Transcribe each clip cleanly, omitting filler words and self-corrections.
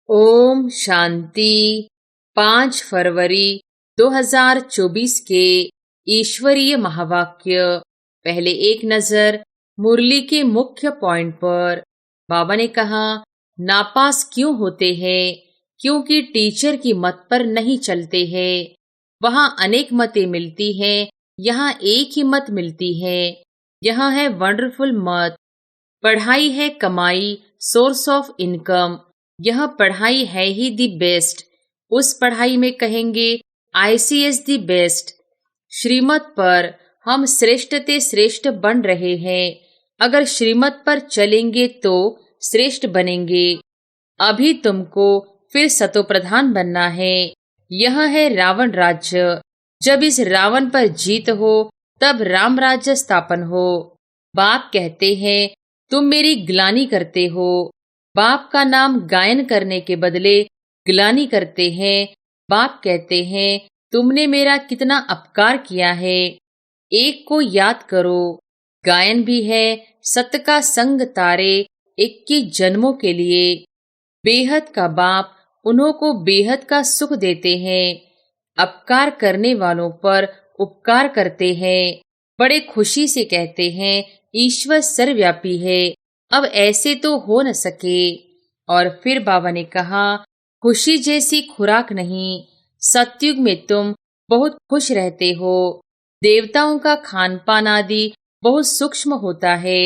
ओम शांति। 5 फरवरी 2024 के ईश्वरीय महावाक्य। पहले एक नजर मुरली के मुख्य पॉइंट पर। बाबा ने कहा, नापास क्यों होते हैं? क्योंकि टीचर की मत पर नहीं चलते हैं। वहाँ अनेक मतें मिलती हैं, यहाँ एक ही मत मिलती है। यहाँ है वंडरफुल मत। पढ़ाई है कमाई, सोर्स ऑफ इनकम। यह पढ़ाई है ही दी बेस्ट। उस पढ़ाई में कहेंगे आईसीएस दी बेस्ट। श्रीमत पर हम श्रेष्ठ ते श्रेष्ठ बन रहे हैं। अगर श्रीमत पर चलेंगे तो श्रेष्ठ बनेंगे। अभी तुमको फिर सतोप्रधान बनना है। यह है रावण राज्य। जब इस रावण पर जीत हो तब राम राज्य स्थापन हो। बाप कहते हैं, तुम मेरी ग्लानि करते हो। बाप का नाम गायन करने के बदले ग्लानि करते हैं। बाप कहते हैं, तुमने मेरा कितना अपकार किया है। एक को याद करो। गायन भी है सत्य का संग तारे 21 जन्मों के लिए। बेहद का बाप उन्हों को बेहद का सुख देते हैं। अपकार करने वालों पर उपकार करते हैं। बड़े खुशी से कहते हैं, ईश्वर सर्वव्यापी है। अब ऐसे तो हो न सके। और फिर बाबा ने कहा, खुशी जैसी खुराक नहीं। सतयुग में तुम बहुत खुश रहते हो। देवताओं का खान पान आदि बहुत सूक्ष्म होता है।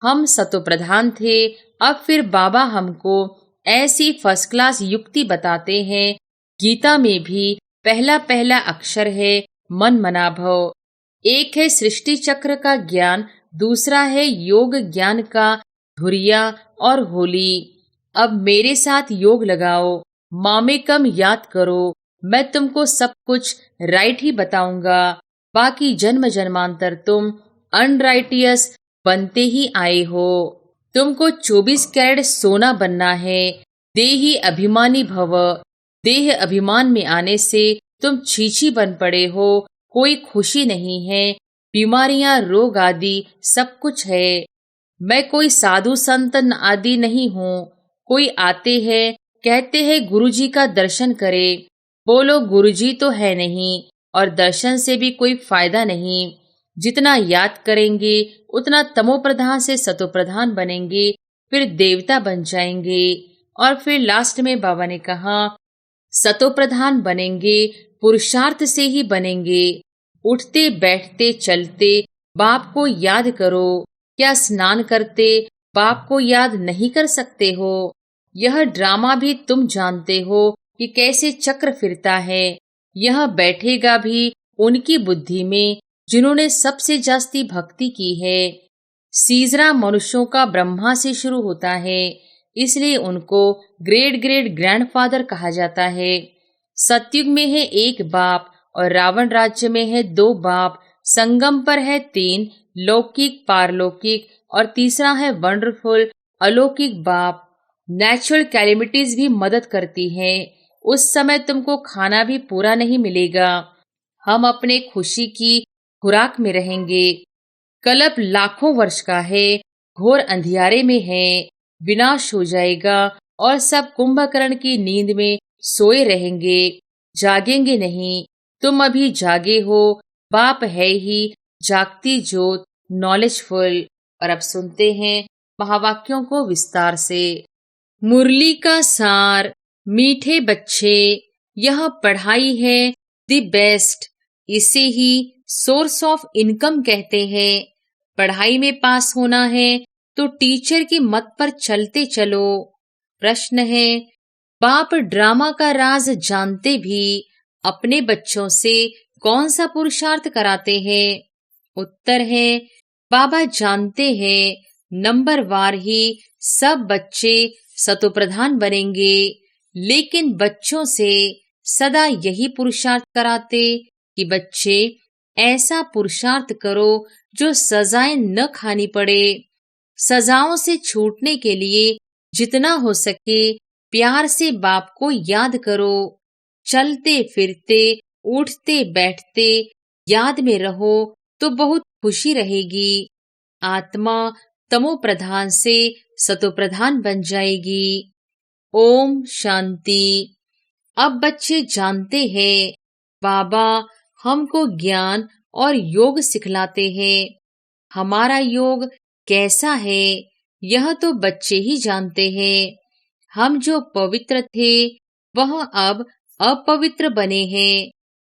हम सतोप्रधान थे, अब फिर बाबा हमको ऐसी फर्स्ट क्लास युक्ति बताते हैं। गीता में भी पहला पहला अक्षर है मन मना भव। एक है सृष्टि चक्र का ज्ञान, दूसरा है योग ज्ञान का धुरिया और होली। अब मेरे साथ योग लगाओ, माँ में कम याद करो। मैं तुमको सब कुछ राइट ही बताऊंगा। बाकी जन्म जन्मांतर तुम अनराइटियस बनते ही आए हो। तुमको 24 कैरेट सोना बनना है। देही अभिमानी भव। देह अभिमान में आने से तुम छीछी बन पड़े हो। कोई खुशी नहीं है। बीमारियां, रोग आदि सब कुछ है। मैं कोई साधु संत आदि नहीं हूँ। कोई आते हैं, कहते हैं गुरुजी का दर्शन करे। बोलो गुरुजी तो है नहीं और दर्शन से भी कोई फायदा नहीं। जितना याद करेंगे उतना तमोप्रधान से सतोप्रधान बनेंगे, फिर देवता बन जाएंगे। और फिर लास्ट में बाबा ने कहा, सतोप्रधान बनेंगे पुरुषार्थ से ही बनेंगे। उठते बैठते चलते बाप को याद करो। क्या स्नान करते बाप को याद नहीं कर सकते हो? यह ड्रामा भी तुम जानते हो कि कैसे चक्र फिरता है। यह बैठेगा भी उनकी बुद्धि में जिन्होंने सबसे जास्ती भक्ति की है। सीजरा मनुष्यों का ब्रह्मा से शुरू होता है, इसलिए उनको ग्रेट ग्रेट ग्रैंडफादर कहा जाता है। सतयुग में है एक बाप और रावण राज्य में है 2 बाप। संगम पर है 3, लौकिक, पारलौकिक और तीसरा है वंडरफुल अलौकिक बाप। नेचुरल कैलेमिटीज भी मदद करती हैं। उस समय तुमको खाना भी पूरा नहीं मिलेगा। हम अपने खुशी की खुराक में रहेंगे। कल्प लाखों वर्ष का है, घोर अंधियारे में है। विनाश हो जाएगा और सब कुंभकर्ण की नींद में सोए रहेंगे, जागेंगे नहीं। तुम अभी जागे हो। बाप है ही जागती ज्योत, नॉलेजफुल। और अब सुनते हैं महावाक्यों को विस्तार से। मुरली का सार। मीठे बच्चे, यह पढ़ाई है द बेस्ट। इसे ही सोर्स ऑफ इनकम कहते हैं। पढ़ाई में पास होना है तो टीचर की मत पर चलते चलो। प्रश्न है, बाप ड्रामा का राज जानते भी अपने बच्चों से कौन सा पुरुषार्थ कराते हैं? उत्तर है, बाबा जानते हैं नंबर वार ही सब बच्चे सतोप्रधान बनेंगे, लेकिन बच्चों से सदा यही पुरुषार्थ कराते कि बच्चे ऐसा पुरुषार्थ करो जो सजाएं न खानी पड़े। सजाओं से छूटने के लिए जितना हो सके प्यार से बाप को याद करो। चलते फिरते उठते बैठते याद में रहो तो बहुत खुशी रहेगी। आत्मा तमो प्रधान से सतो प्रधान बन जाएगी। ओम शांति। अब बच्चे जानते हैं बाबा हमको ज्ञान और योग सिखलाते हैं। हमारा योग कैसा है यह तो बच्चे ही जानते हैं। हम जो पवित्र थे वह अब अपवित्र बने हैं,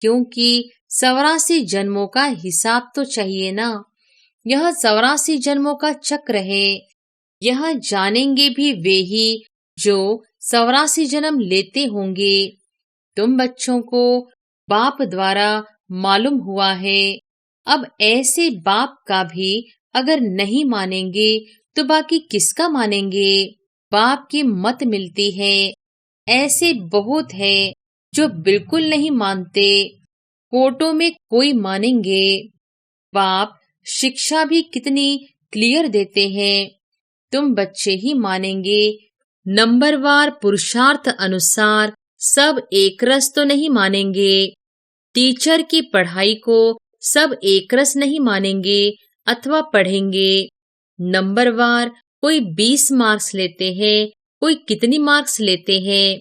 क्योंकि 84 जन्मों का हिसाब तो चाहिए ना। यह 84 जन्मों का चक्र है। यह जानेंगे भी वे ही जो 84 जन्म लेते होंगे। तुम बच्चों को बाप द्वारा मालूम हुआ है। अब ऐसे बाप का भी अगर नहीं मानेंगे तो बाकी किसका मानेंगे। बाप की मत मिलती है। ऐसे बहुत है जो बिल्कुल नहीं मानते। कोर्टों में कोई मानेंगे। बाप शिक्षा भी कितनी क्लियर देते हैं। तुम बच्चे ही मानेंगे। नंबरवार पुरुषार्थ अनुसार सब एक रस तो नहीं मानेंगे। टीचर की पढ़ाई को सब एक रस नहीं मानेंगे अथवा पढ़ेंगे। नंबरवार कोई 20 मार्क्स लेते हैं, कोई कितनी मार्क्स लेते हैं।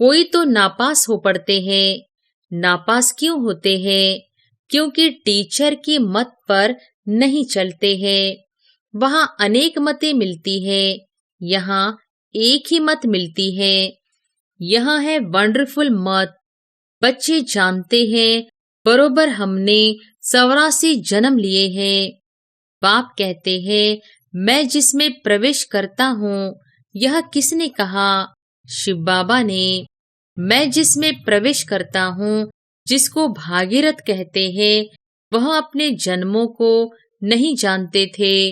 कोई तो नापास हो पड़ते हैं। नापास क्यों होते हैं? क्योंकि टीचर की मत पर नहीं चलते हैं। वहाँ अनेक मतें मिलती है, यहाँ एक ही मत मिलती है। यहाँ है वंडरफुल मत। बच्चे जानते हैं बरोबर हमने 84 जन्म लिए हैं। बाप कहते हैं मैं जिसमें प्रवेश करता हूँ, यह किसने कहा? शिव बाबा ने। मैं जिसमें प्रवेश करता हूँ, जिसको भागीरथ कहते हैं, वह अपने जन्मों को नहीं जानते थे।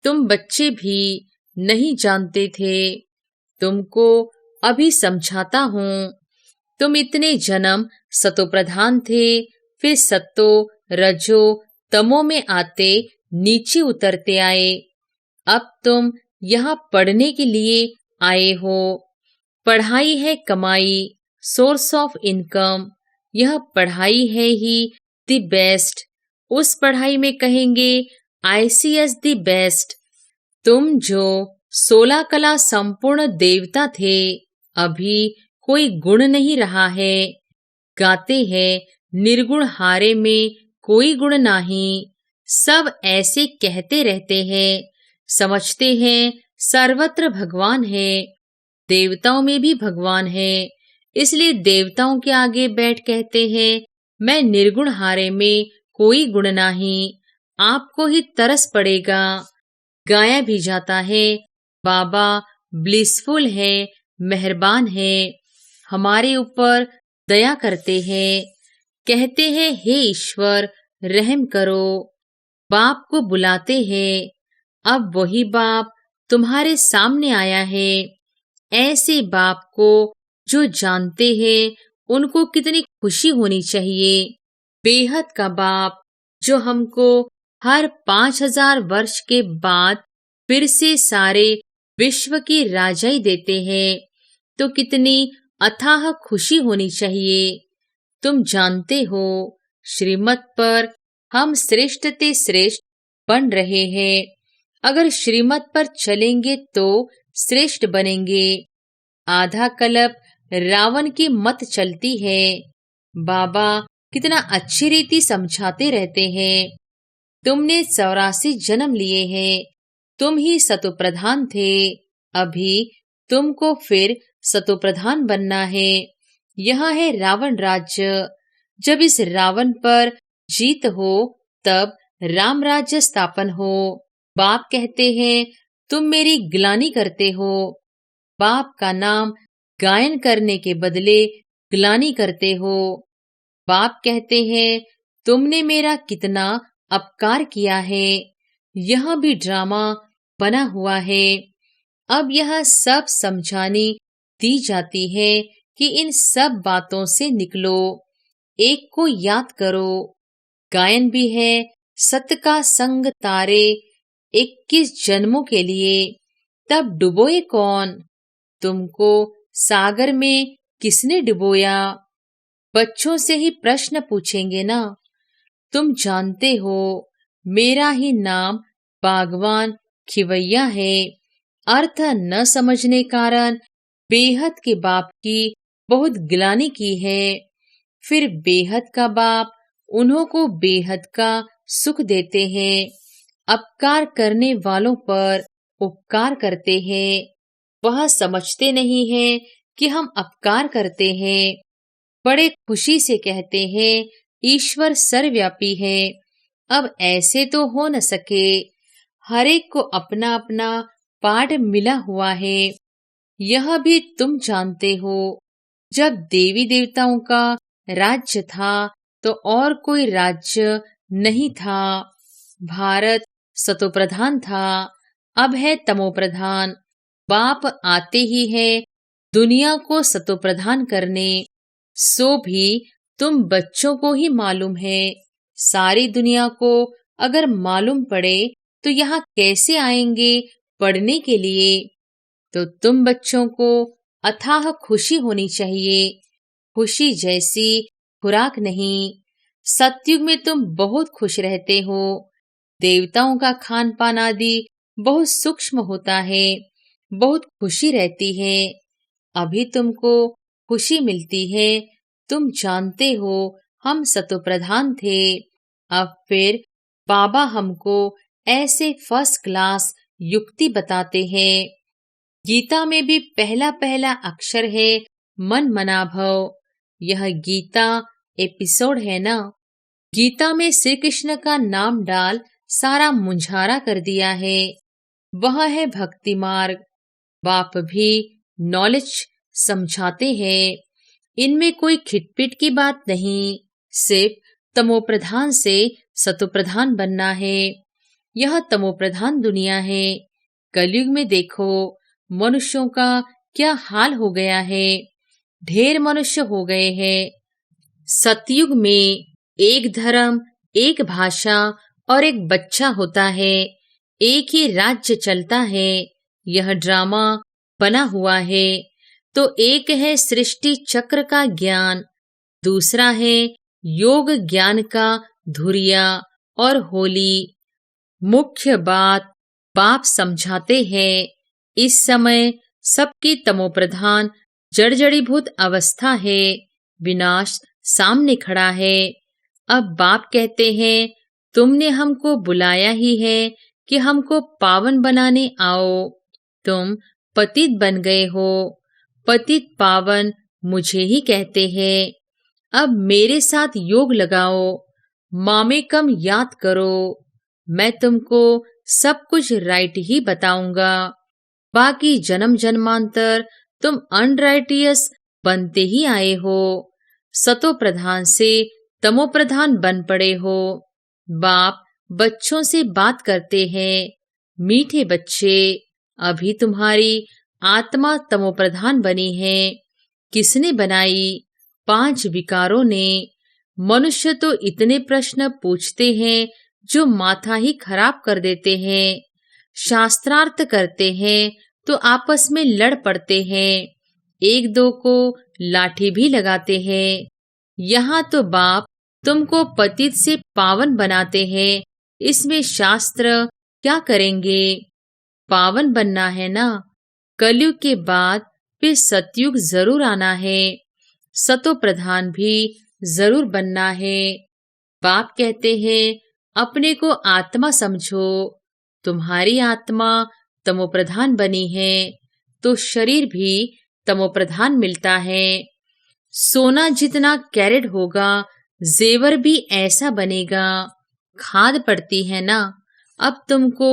तुम बच्चे भी नहीं जानते थे। तुमको अभी समझाता हूँ। तुम इतने जन्म सतो प्रधान थे, फिर सतो रजो तमो में आते नीचे उतरते आए। अब तुम यहाँ पढ़ने के लिए आए हो। पढ़ाई है कमाई, सोर्स ऑफ इनकम। यह पढ़ाई है ही द बेस्ट। उस पढ़ाई में कहेंगे ICS द बेस्ट। तुम जो 16 कला संपूर्ण देवता थे, अभी कोई गुण नहीं रहा है। गाते हैं निर्गुण हारे में कोई गुण नहीं। सब ऐसे कहते रहते हैं, समझते हैं सर्वत्र भगवान है। देवताओं में भी भगवान है, इसलिए देवताओं के आगे बैठ कहते हैं मैं निर्गुण हारे में कोई गुण नहीं। आपको ही तरस पड़ेगा। गाया भी जाता है बाबा ब्लिसफुल है, मेहरबान है, हमारे ऊपर दया करते हैं। कहते हैं हे ईश्वर रहम करो। बाप को बुलाते हैं। अब वही बाप तुम्हारे सामने आया है। ऐसे बाप को जो जानते हैं उनको कितनी खुशी होनी चाहिए। बेहद का बाप जो हमको हर 5000 वर्ष के बाद फिर से सारे विश्व की राजाई देते हैं, तो कितनी अथाह खुशी होनी चाहिए। तुम जानते हो श्रीमत पर हम श्रेष्ठ ते श्रेष्ठ बन रहे हैं। अगर श्रीमत पर चलेंगे तो श्रेष्ठ बनेंगे। आधा कल्प रावण की मत चलती है। बाबा कितना अच्छी रीति समझाते रहते हैं। तुमने 84 जन्म लिए हैं। तुम ही सतो प्रधान थे। अभी तुमको फिर सतो प्रधान बनना है। यह है रावण राज्य। जब इस रावण पर जीत हो तब राम राज्य स्थापन हो। बाप कहते हैं तुम मेरी ग्लानि करते हो। बाप का नाम गायन करने के बदले ग्लानि करते हो। बाप कहते हैं तुमने मेरा कितना अपकार किया है। यह भी ड्रामा बना हुआ है। अब यह सब समझानी दी जाती है कि इन सब बातों से निकलो, एक को याद करो। गायन भी है सत का संग तारे 21 जन्मों के लिए। तब डुबोए कौन? तुमको सागर में किसने डुबोया? बच्चों से ही प्रश्न पूछेंगे ना। तुम जानते हो मेरा ही नाम बागवान खिवैया है। अर्थ न समझने कारण बेहद के बाप की बहुत गिलानी की है। फिर बेहद का बाप उन्हों को बेहद का सुख देते हैं। अपकार करने वालों पर उपकार करते हैं। वह समझते नहीं हैं कि हम अपकार करते हैं। बड़े खुशी से कहते हैं ईश्वर सर्वव्यापी है। अब ऐसे तो हो न सके। हर एक को अपना अपना पाठ मिला हुआ है। यह भी तुम जानते हो, जब देवी देवताओं का राज्य था तो और कोई राज्य नहीं था। भारत सतोप्रधान था, अब है तमोप्रधान। बाप आते ही है दुनिया को सतोप्रधान करने। सो भी तुम बच्चों को ही मालूम है। सारी दुनिया को अगर मालूम पड़े तो यहाँ कैसे आएंगे पढ़ने के लिए। तो तुम बच्चों को अथाह खुशी होनी चाहिए। खुशी जैसी खुराक नहीं। सतयुग में तुम बहुत खुश रहते हो। देवताओं का खान पान आदि बहुत सूक्ष्म होता है, बहुत खुशी रहती है। अभी तुमको खुशी मिलती है। तुम जानते हो हम सतोप्रधान थे। अब फिर बाबा हमको ऐसे फर्स्ट क्लास युक्ति बताते हैं। गीता में भी पहला पहला अक्षर है मन मना भव। यह गीता एपिसोड है ना। गीता में श्री कृष्ण का नाम डाल सारा मुंझारा कर दिया है। वह है भक्ति मार्ग। बाप भी नॉलेज समझाते हैं। इनमें कोई खिटपिट की बात नहीं। सिर्फ तमोप्रधान से सतोप्रधान बनना है। यह तमोप्रधान दुनिया है। कलयुग में देखो मनुष्यों का क्या हाल हो गया है। ढेर मनुष्य हो गए हैं। सतयुग में एक धर्म, एक भाषा और एक बच्चा होता है। एक ही राज्य चलता है। यह ड्रामा बना हुआ है। तो एक है सृष्टि चक्र का ज्ञान, दूसरा है योग ज्ञान का धुरिया और होली। मुख्य बात बाप समझाते हैं। इस समय सबकी तमोप्रधान जड़जड़ीभूत अवस्था है। विनाश सामने खड़ा है। अब बाप कहते हैं तुमने हमको बुलाया ही है कि हमको पावन बनाने आओ। तुम पतित बन गए हो। पतित पावन मुझे ही कहते हैं। अब मेरे साथ योग लगाओ। मामे कम याद करो। मैं तुमको सब कुछ राइट ही बताऊंगा। बाकी जन्म जन्मांतर तुम अनराइटियस बनते ही आए हो। सतो प्रधान से तमो प्रधान बन पड़े हो। बाप बच्चों से बात करते हैं। मीठे बच्चे, अभी तुम्हारी आत्मा तमो प्रधान बनी है। किसने बनाई? 5 विकारों ने। मनुष्य तो इतने प्रश्न पूछते हैं जो माथा ही खराब कर देते हैं। शास्त्रार्थ करते हैं तो आपस में लड़ पड़ते हैं। एक दो को लाठी भी लगाते हैं। यहाँ तो बाप तुमको पतित से पावन बनाते हैं। इसमें शास्त्र क्या करेंगे? पावन बनना है ना। कलयुग के बाद फिर सतयुग जरूर आना है। सतो प्रधान भी जरूर बनना है। बाप कहते हैं अपने को आत्मा समझो। तुम्हारी आत्मा तमोप्रधान बनी है तो शरीर भी तमोप्रधान मिलता है। सोना जितना कैरेट होगा जेवर भी ऐसा बनेगा। खाद पड़ती है ना। अब तुमको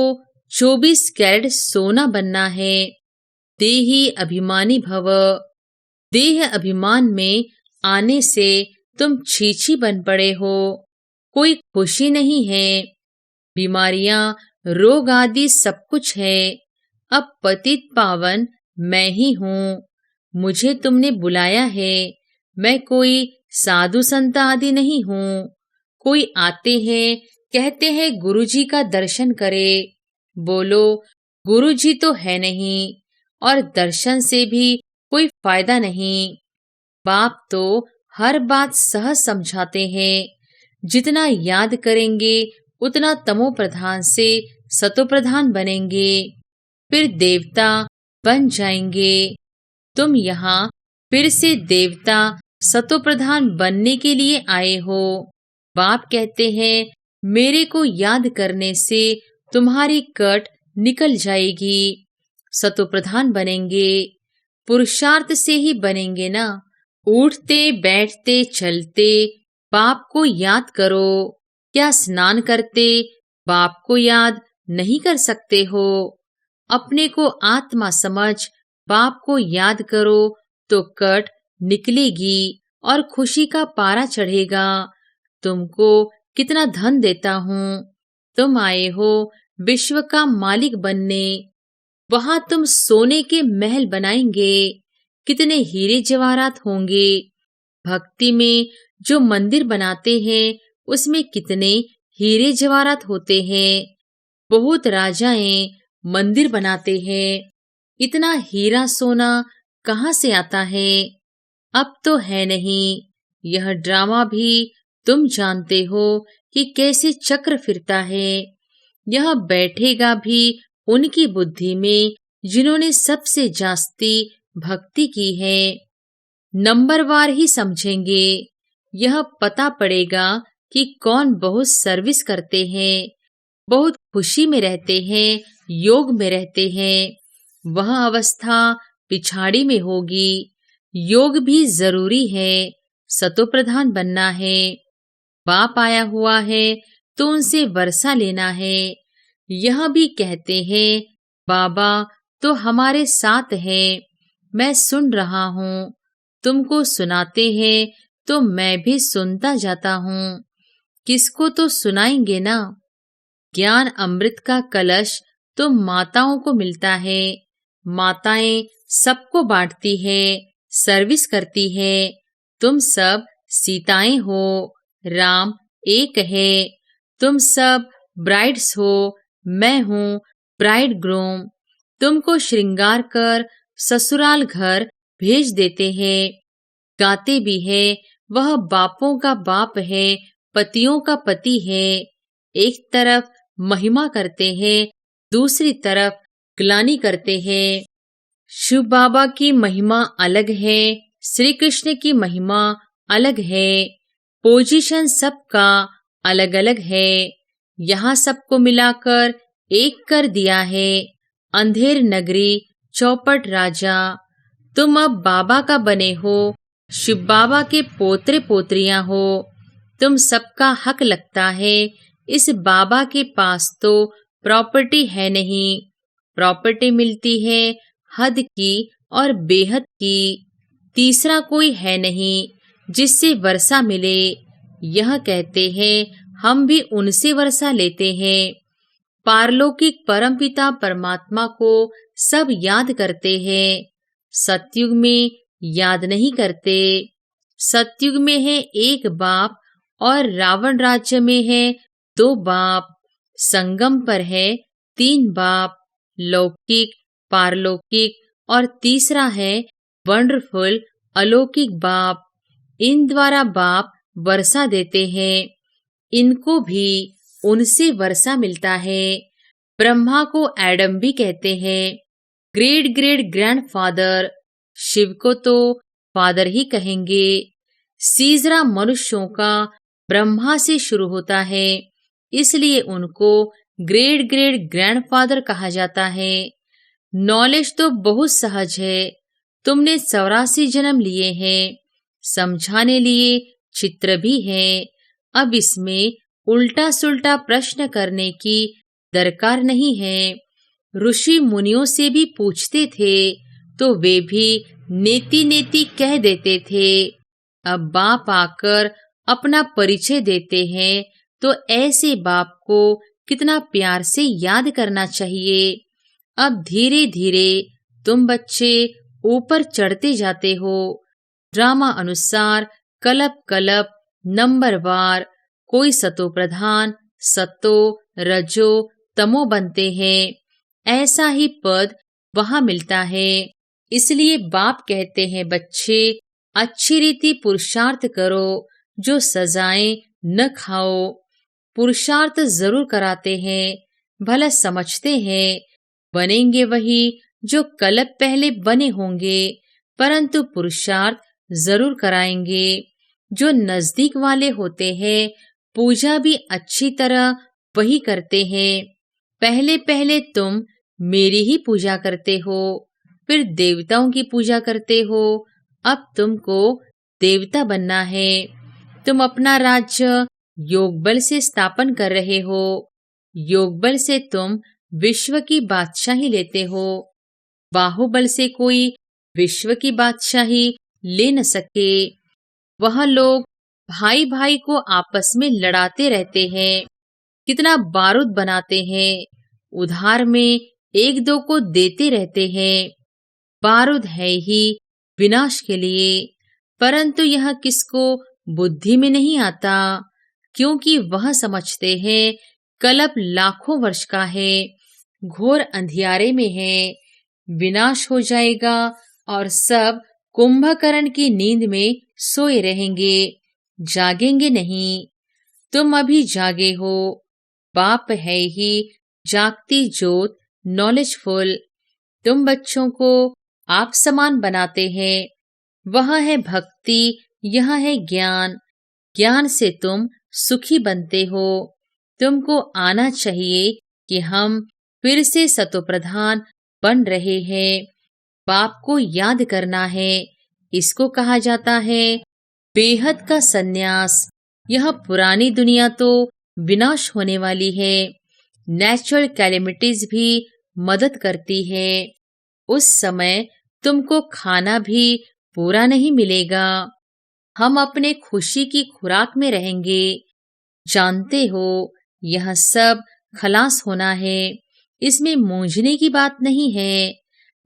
24 कैरेट सोना बनना है। देही अभिमानी भव। देह अभिमान में आने से तुम छीछी बन पड़े हो। कोई खुशी नहीं है। बीमारियां, रोग आदि सब कुछ है। अब पतित पावन मैं ही हूँ। मुझे तुमने बुलाया है। मैं कोई साधु संत आदि नहीं हूँ। कोई आते हैं कहते हैं गुरुजी का दर्शन करे। बोलो गुरुजी तो है नहीं और दर्शन से भी कोई फायदा नहीं। बाप तो हर बात सहज समझाते हैं। जितना याद करेंगे उतना तमो प्रधान से सतो प्रधान बनेंगे। फिर देवता बन जाएंगे। तुम यहाँ फिर से देवता सतोप्रधान बनने के लिए आए हो। बाप कहते हैं, मेरे को याद करने से तुम्हारी कट निकल जाएगी। सतोप्रधान बनेंगे, पुरुषार्थ से ही बनेंगे ना। उठते बैठते चलते बाप को याद करो। क्या स्नान करते बाप को याद नहीं कर सकते हो? अपने को आत्मा समझ बाप को याद करो तो कट निकलेगी और खुशी का पारा चढ़ेगा। तुमको कितना धन देता हूँ। तुम आए हो विश्व का मालिक बनने। वहां तुम सोने के महल बनाएंगे। कितने हीरे जवाहरात होंगे। भक्ति में जो मंदिर बनाते हैं उसमें कितने हीरे जवाहरात होते हैं। बहुत राजाएं मंदिर बनाते हैं। इतना हीरा सोना कहाँ से आता है? अब तो है नहीं। यह ड्रामा भी तुम जानते हो कि कैसे चक्र फिरता है। यह बैठेगा भी उनकी बुद्धि में जिन्होंने सबसे जास्ती भक्ति की है। नंबरवार ही समझेंगे। यह पता पड़ेगा कि कौन बहुत सर्विस करते हैं, बहुत खुशी में रहते हैं, योग में रहते हैं। वह अवस्था पिछाड़ी में होगी। योग भी जरूरी है। सतोप्रधान बनना है। बाप आया हुआ है तो उनसे वर्षा लेना है। यह भी कहते हैं, बाबा तो हमारे साथ है। मैं सुन रहा हूँ। तुमको सुनाते हैं तो मैं भी सुनता जाता हूँ। किसको तो सुनाएंगे ना। ज्ञान अमृत का कलश तो माताओं को मिलता है। माताएं सबको बांटती है, सर्विस करती है। तुम सब सीताएं हो। राम एक है। तुम सब ब्राइड्स हो। मैं हूँ ब्राइड ग्रूम। तुमको श्रृंगार कर ससुराल घर भेज देते हैं। गाते भी है, वह बापों का बाप है, पतियों का पति है। एक तरफ महिमा करते हैं, दूसरी तरफ ग्लानि करते हैं। शिव बाबा की महिमा अलग है, श्री कृष्ण की महिमा अलग है। पोजीशन सबका अलग अलग है। यहाँ सबको मिलाकर एक कर दिया है। अंधेर नगरी चौपट राजा। तुम अब बाबा का बने हो। शिव बाबा के पोत्रे पोत्रियां हो। तुम सबका हक लगता है। इस बाबा के पास तो प्रॉपर्टी है नहीं। प्रॉपर्टी मिलती है हद की और बेहद की। तीसरा कोई है नहीं जिससे वर्षा मिले। यह कहते हैं, हम भी उनसे वर्षा लेते हैं। पारलौकिक परमपिता परमात्मा को सब याद करते हैं। सतयुग में याद नहीं करते। सतयुग में है एक बाप और रावण राज्य में है दो बाप। संगम पर है तीन बाप, लौकिक, पारलौकिक और तीसरा है वंडरफुल अलौकिक बाप। इन द्वारा बाप वर्षा देते हैं। इनको भी उनसे वर्षा मिलता है। ब्रह्मा को एडम भी कहते हैं। Great great grandfather. शिव को तो फादर ही कहेंगे। सीजरा मनुष्यों का ब्रह्मा से शुरू होता है, इसलिए उनको ग्रेट ग्रेट ग्रैंडफादर कहा जाता है। नॉलेज तो बहुत सहज है। तुमने 84 जन्म लिए हैं। समझाने लिए चित्र भी है। अब इसमें उल्टा सुल्टा प्रश्न करने की दरकार नहीं है। ऋषि मुनियों से भी पूछते थे तो वे भी नेति नेति कह देते थे। अब बाप आकर अपना परिचय देते हैं तो ऐसे बाप को कितना प्यार से याद करना चाहिए। अब धीरे धीरे तुम बच्चे ऊपर चढ़ते जाते हो। ड्रामा अनुसार कलप कलप नंबरवार कोई सतो प्रधान, सतो, रजो, तमो बनते हैं। ऐसा ही पद वहां मिलता है। इसलिए बाप कहते हैं, बच्चे अच्छी रीति पुरुषार्थ करो, जो सजाएं न खाओ। पुरुषार्थ जरूर कराते हैं, भला समझते हैं। बनेंगे वही जो कल्प पहले बने होंगे। परंतु पुरुषार्थ जरूर कराएंगे। जो नजदीक वाले होते हैं पूजा भी अच्छी तरह वही करते हैं। पहले पहले तुम मेरी ही पूजा करते हो, फिर देवताओं की पूजा करते हो। अब तुमको देवता बनना है। तुम अपना राज्य योग बल से स्थापन कर रहे हो। योग बल से तुम विश्व की बादशाही लेते हो। बाहुबल से कोई विश्व की बादशाही ले न सके। वह लोग भाई भाई को आपस में लड़ाते रहते हैं, कितना बारूद बनाते हैं, उधार में एक दो को देते रहते हैं। बारूद है ही विनाश के लिए, परंतु यह किसको बुद्धि में नहीं आता, क्योंकि वह समझते हैं कलप लाखों वर्ष का है, घोर अंधियारे में है, विनाश हो जाएगा और सब कुंभकर्ण की नींद में सोए रहेंगे, जागेंगे नहीं। तुम अभी जागे हो। बाप है ही जागती ज्योत, नॉलेजफुल। तुम बच्चों को आप समान बनाते हैं। वह है भक्ति, यह है ज्ञान। ज्ञान से तुम सुखी बनते हो। तुमको आना चाहिए कि हम फिर से सतोप्रधान बन रहे हैं। बाप को याद करना है। इसको कहा जाता है बेहद का सन्यास। यह पुरानी दुनिया तो विनाश होने वाली है। नेचुरल कैलेमिटीज भी मदद करती है। उस समय तुमको खाना भी पूरा नहीं मिलेगा। हम अपने खुशी की खुराक में रहेंगे। जानते हो यह सब खलास होना है, इसमें मूंझने की बात नहीं है।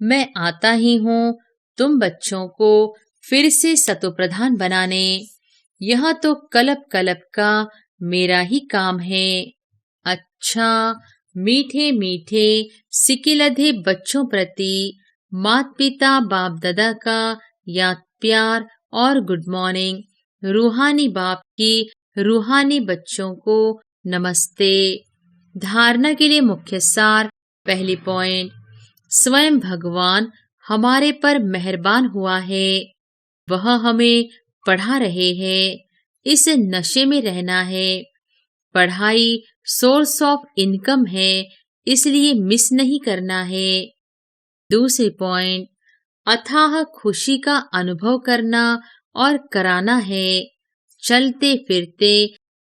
मैं आता ही हूँ तुम बच्चों को फिर से सतोप्रधान बनाने। यह तो कलप कलप का मेरा ही काम है। अच्छा, मीठे मीठे सिकिलधे बच्चों प्रति माता पिता बाप दादा का याद प्यार और गुड मॉर्निंग। रूहानी बाप की रूहानी बच्चों को नमस्ते। धारणा के लिए मुख्य सार। पहली पॉइंट, स्वयं भगवान हमारे पर मेहरबान हुआ है। वह हमें पढ़ा रहे हैं। इस नशे में रहना है। पढ़ाई सोर्स ऑफ इनकम है, इसलिए मिस नहीं करना है। दूसरी पॉइंट, अथाह खुशी का अनुभव करना और कराना है। चलते फिरते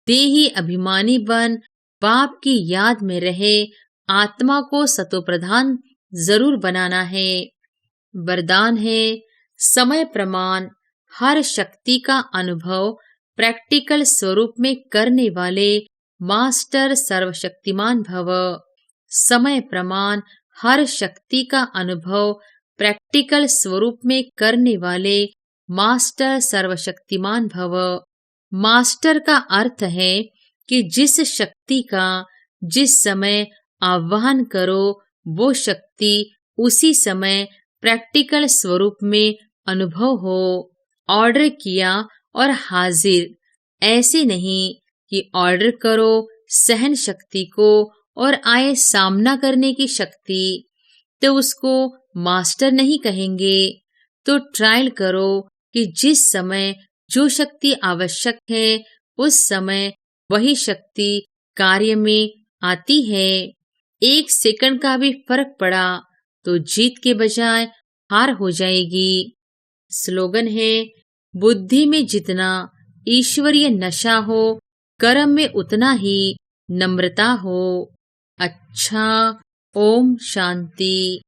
देही अभिमानी बन बाप की याद में रहे आत्मा को सतोप्रधान जरूर बनाना है। वरदान है समय प्रमाण। हर शक्ति का अनुभव प्रैक्टिकल स्वरूप में करने वाले मास्टर सर्वशक्तिमान भव। समय प्रमाण हर शक्ति का अनुभव प्रैक्टिकल स्वरूप में करने वाले मास्टर सर्वशक्तिमान भव। मास्टर का अर्थ है कि जिस शक्ति का जिस समय आह्वान करो वो शक्ति उसी समय प्रैक्टिकल स्वरूप में अनुभव हो। ऑर्डर किया और हाजिर, ऐसे नहीं कि ऑर्डर करो सहन शक्ति को और आए सामना करने की शक्ति, तो उसको मास्टर नहीं कहेंगे। तो ट्रायल करो कि जिस समय जो शक्ति आवश्यक है उस समय वही शक्ति कार्य में आती है। 1 सेकंड का भी फर्क पड़ा तो जीत के बजाय हार हो जाएगी। स्लोगन है बुद्धि में जितना ईश्वरीय नशा हो, कर्म में उतना ही नम्रता हो। अच्छा, ओम शांति।